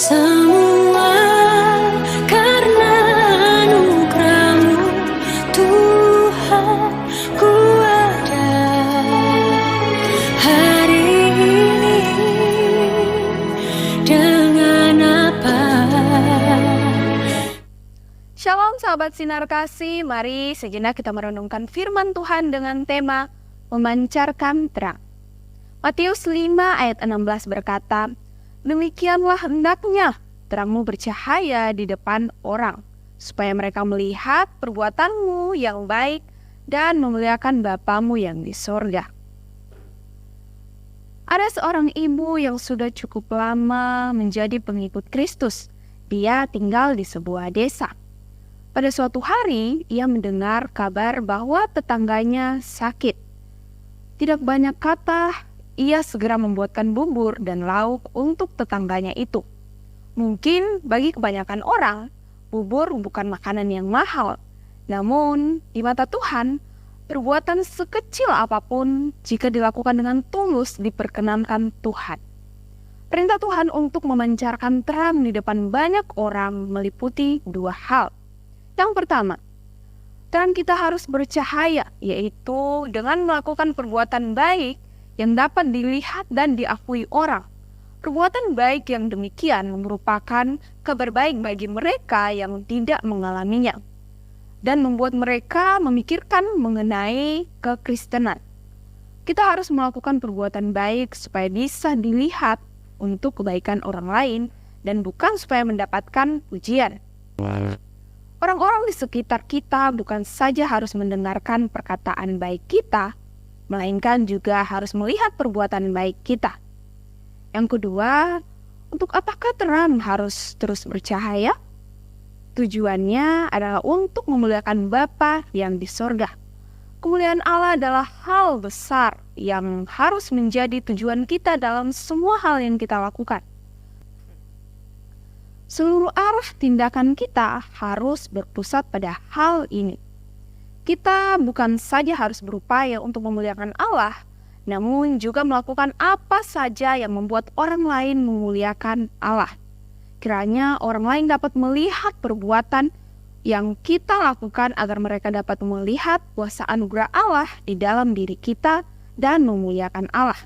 Semua karena anugerah-Mu, Tuhan, ku ada hari ini. Dengan apa? Shalom sahabat Sinar Kasih, mari sejenak kita merenungkan firman Tuhan dengan tema memancarkan terang. Matius 5 ayat 16 berkata, "Demikianlah hendaknya terangmu bercahaya di depan orang, supaya mereka melihat perbuatanmu yang baik dan memuliakan Bapamu yang di sorga." Ada seorang ibu yang sudah cukup lama menjadi pengikut Kristus. Dia tinggal di sebuah desa. Pada suatu hari, ia mendengar kabar bahwa tetangganya sakit. Tidak banyak kata, ia segera membuatkan bubur dan lauk untuk tetangganya itu. Mungkin bagi kebanyakan orang, bubur bukan makanan yang mahal. Namun, di mata Tuhan, perbuatan sekecil apapun jika dilakukan dengan tulus diperkenankan Tuhan. Perintah Tuhan untuk memancarkan terang di depan banyak orang meliputi dua hal. Yang pertama, terang kita harus bercahaya, yaitu dengan melakukan perbuatan baik yang dapat dilihat dan diakui orang. Perbuatan baik yang demikian merupakan kabar baik bagi mereka yang tidak mengalaminya dan membuat mereka memikirkan mengenai kekristenan. Kita harus melakukan perbuatan baik supaya bisa dilihat untuk kebaikan orang lain dan bukan supaya mendapatkan pujian. Orang-orang di sekitar kita bukan saja harus mendengarkan perkataan baik kita, melainkan juga harus melihat perbuatan baik kita. Yang kedua, untuk apakah terang harus terus bercahaya? Tujuannya adalah untuk memuliakan Bapa yang di sorga. Kemuliaan Allah adalah hal besar yang harus menjadi tujuan kita dalam semua hal yang kita lakukan. Seluruh arah tindakan kita harus berpusat pada hal ini. Kita bukan saja harus berupaya untuk memuliakan Allah, namun juga melakukan apa saja yang membuat orang lain memuliakan Allah. Kiranya orang lain dapat melihat perbuatan yang kita lakukan agar mereka dapat melihat kuasa anugerah Allah di dalam diri kita dan memuliakan Allah.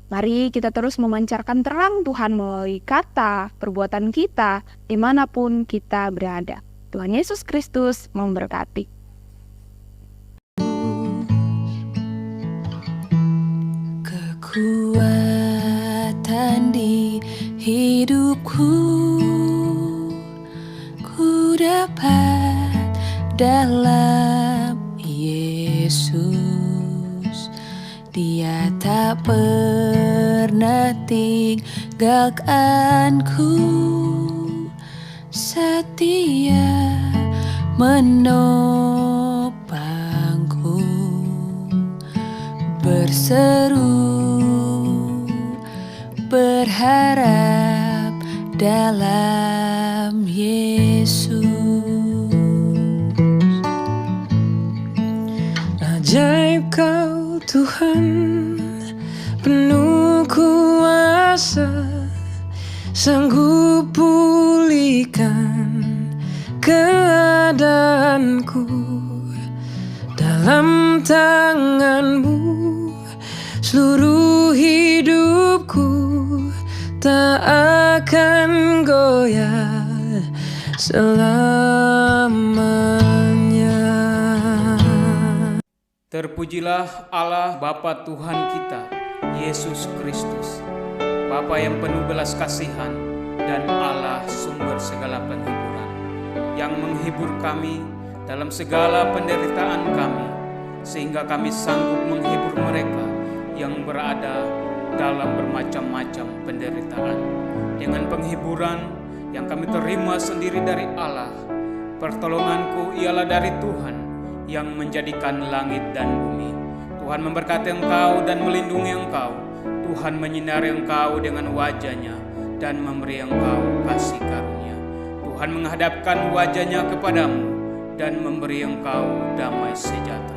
Mari kita terus memancarkan terang Tuhan melalui kata, perbuatan kita, dimanapun kita berada. Tuhan Yesus Kristus memberkati. Kekuatan di hidupku ku dapat dalam Yesus. Dia tak pernah tinggalkanku, setia menopangku, berseru berharap dalam Yesus. Ajaib Kau Tuhan, penuh kuasa, sanggup pulihkan keadaanku. Dalam tangan-Mu seluruh hidupku tak akan goyah selamanya. Terpujilah Allah Bapa Tuhan kita, Yesus Kristus, Bapa yang penuh belas kasihan dan Allah sumber segala penghiburan, yang menghibur kami dalam segala penderitaan kami, sehingga kami sanggup menghibur mereka yang berada dalam bermacam-macam penderitaan. Dengan penghiburan yang kami terima sendiri dari Allah, pertolonganku ialah dari Tuhan yang menjadikan langit dan bumi. Tuhan memberkati engkau dan melindungi engkau. Tuhan menyinari engkau dengan wajah-Nya dan memberi engkau kasih karunia. Tuhan menghadapkan wajah-Nya kepadamu dan memberi engkau damai sejahtera.